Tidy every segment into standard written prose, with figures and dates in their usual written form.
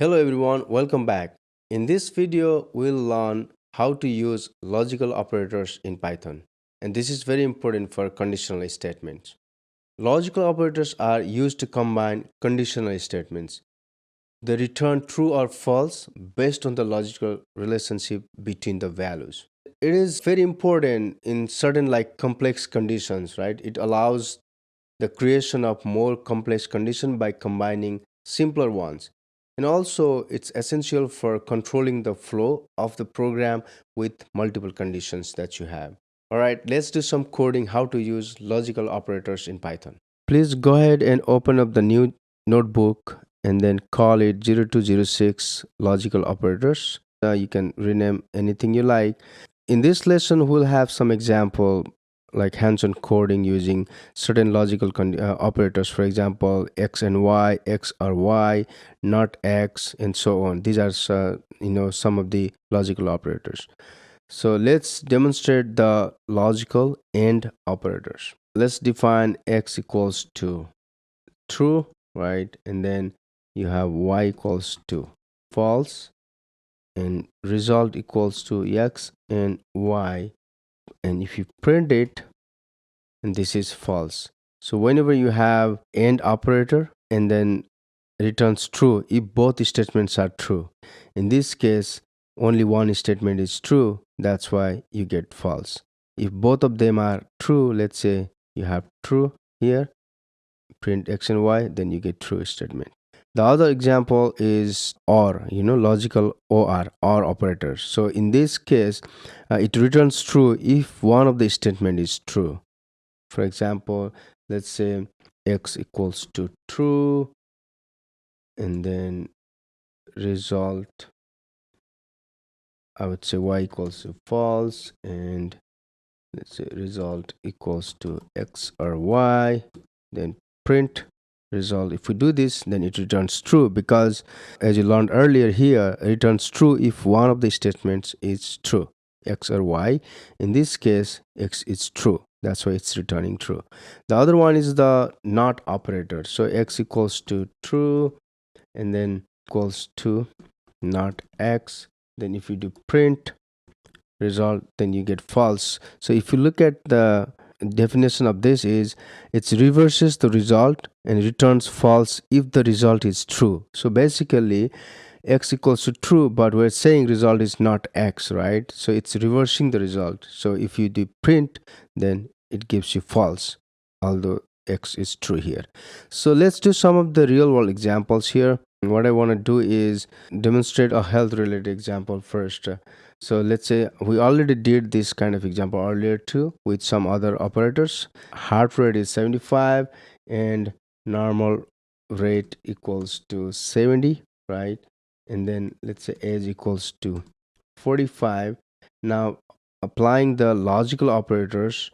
Hello everyone, welcome back. In this video, we'll learn how to use logical operators in Python. And this is very important for conditional statements. Logical operators are used to combine conditional statements. They return true or false based on the logical relationship between the values. It is very important in certain complex conditions, right? It allows the creation of more complex conditions by combining simpler ones. And also, it's essential for controlling the flow of the program with multiple conditions that you have. All right, let's do some coding how to use logical operators in Python. Please go ahead and open up the new notebook and then call it 0206 logical operators. You can rename anything you like. In this lesson, we'll have some example like hands-on coding using certain logical operators. For example, x and y, x or y, not x, and so on. These are some of the logical operators. So let's demonstrate the logical AND operators. Let's define x equals to true, right? And then you have y equals to false, and result equals to x and y. And if you print it, and this is false. So whenever you have AND operator and then returns true if both statements are true. In this case, only one statement is true, that's why you get false. If both of them are true, let's say you have true here, print x and y, then you get true statement. The other example is OR, logical OR operator. So in this case, it returns true if one of the statement is true. For example, let's say x equals to true, and then result, I would say y equals to false, and let's say result equals to x or y, then print result. If we do this, then it returns true, because as you learned earlier here, it returns true if one of the statements is true, x or y. In this case, x is true, that's why it's returning true. The other one is the not operator. So x equals to true, and then equals to not x. Then if you do print result, then you get false. So if you look at the definition of this, is it reverses the result and returns false if the result is true. So basically x equals to true, but we're saying result is not x, right? So it's reversing the result. So if you do print, then it gives you false, although x is true here. So let's do some of the real world examples here. What I want to do is demonstrate a health related example first. So let's say we already did this kind of example earlier too with some other operators. Heart rate is 75 and normal rate equals to 70, right? And then let's say age equals to 45. Now applying the logical operators,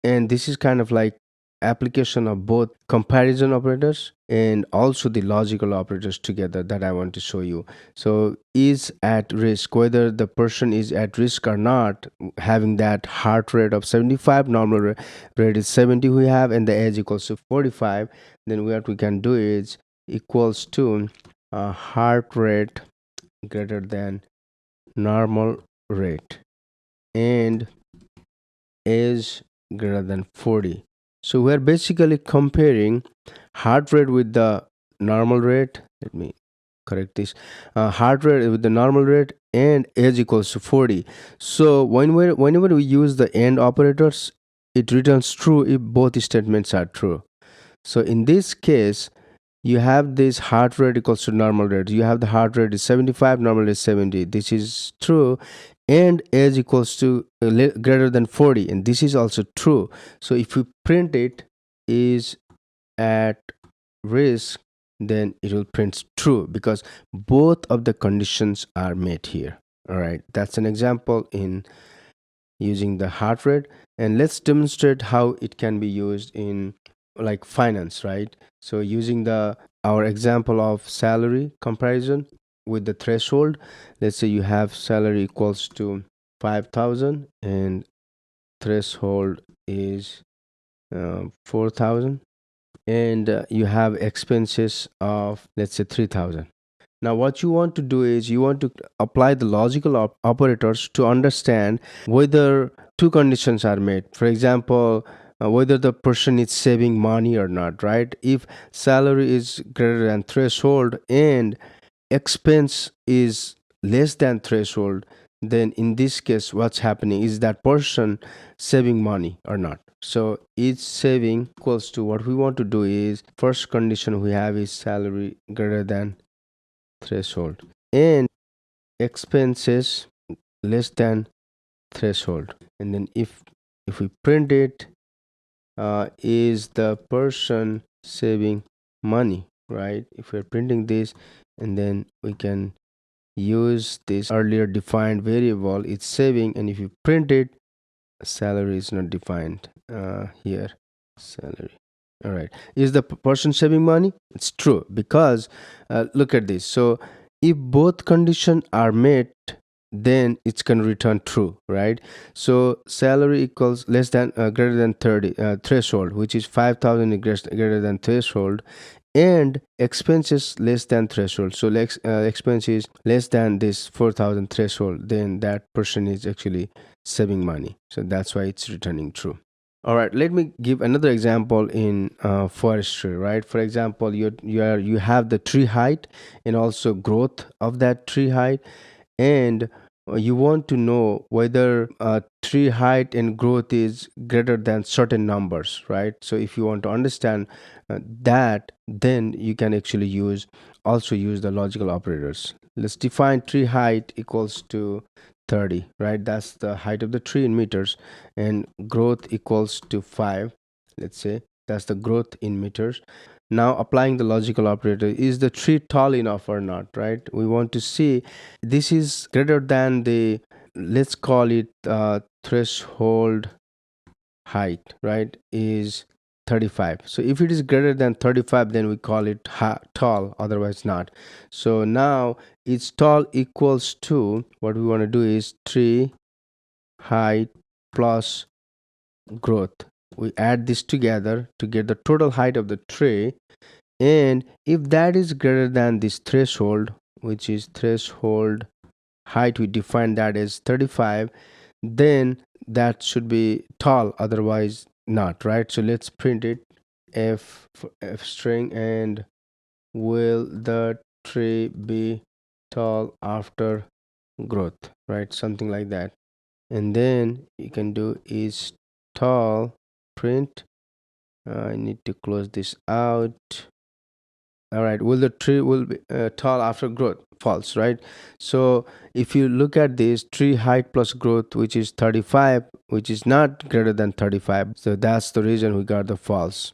and this is kind of like application of both comparison operators and also the logical operators together that I want to show you. So is at risk, whether the person is at risk or not, having that heart rate of 75, normal rate is 70 we have, and the age equals to 45, then what we can do is equals to heart rate greater than normal rate and age greater than 40. So we're basically comparing heart rate with the normal rate. Let me correct this. Heart rate with the normal rate and age equals to 40. So whenever we use the AND operators, it returns true if both statements are true. So in this case, you have this heart rate equals to normal rate. You have the heart rate is 75, normal is 70. This is true. And age equals to greater than 40, and this is also true. So if we print it is at risk, then it will print true because both of the conditions are met here. All right, that's an example in using the heart rate. And let's demonstrate how it can be used in like finance, right? So using the our example of salary comparison with the threshold, let's say you have salary equals to 5,000 and threshold is 4,000, and you have expenses of let's say 3,000. Now what you want to do is you want to apply the logical operators to understand whether two conditions are met. For example, whether the person is saving money or not, right? If salary is greater than threshold and expense is less than threshold, then in this case what's happening is that person saving money or not. So each saving equals to, what we want to do is, first condition we have is salary greater than threshold and expenses less than threshold. And then if we print it, is the person saving money, right? If we're printing this, and then we can use this earlier defined variable, it's saving, and if you print it, salary is not defined here, salary. All right, is the person saving money? It's true, because look at this. So if both conditions are met, then it's going to return true, right? So salary equals less than greater than 30 threshold, which is 5,000 is greater than threshold, and expenses less than threshold. So expenses less than this 4,000 threshold, then that person is actually saving money. So that's why it's returning true. All right, let me give another example in forestry, right? For example, you have the tree height and also growth of that tree height, and you want to know whether tree height and growth is greater than certain numbers, right? So if you want to understand that, then you can actually use the logical operators. Let's define tree height equals to 30, right? That's the height of the tree in meters, and growth equals to 5, let's say. That's the growth in meters. Now applying the logical operator, is the tree tall enough or not, right? We want to see this is greater than the, let's call it threshold height, right, is 35. So if it is greater than 35, then we call it tall, otherwise not. So now it's tall equals to, what we want to do is tree height plus growth. We add this together to get the total height of the tree, and if that is greater than this threshold, which is threshold height, we define that as 35, then that should be tall, otherwise not, right? So let's print it, f for f string, and will the tree be tall after growth, right? Something like that. And then you can do is tall print. I need to close this out. All right, will the tree will be tall after growth? False, right? So if you look at this tree height plus growth, which is 35, which is not greater than 35, so that's the reason we got the false.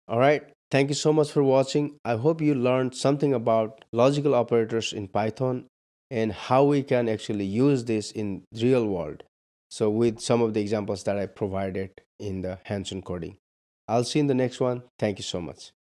All right, thank you so much for watching. I hope you learned something about logical operators in Python and how we can actually use this in real world. So with some of the examples that I provided in the hands-on coding. I'll see you in the next one. Thank you so much.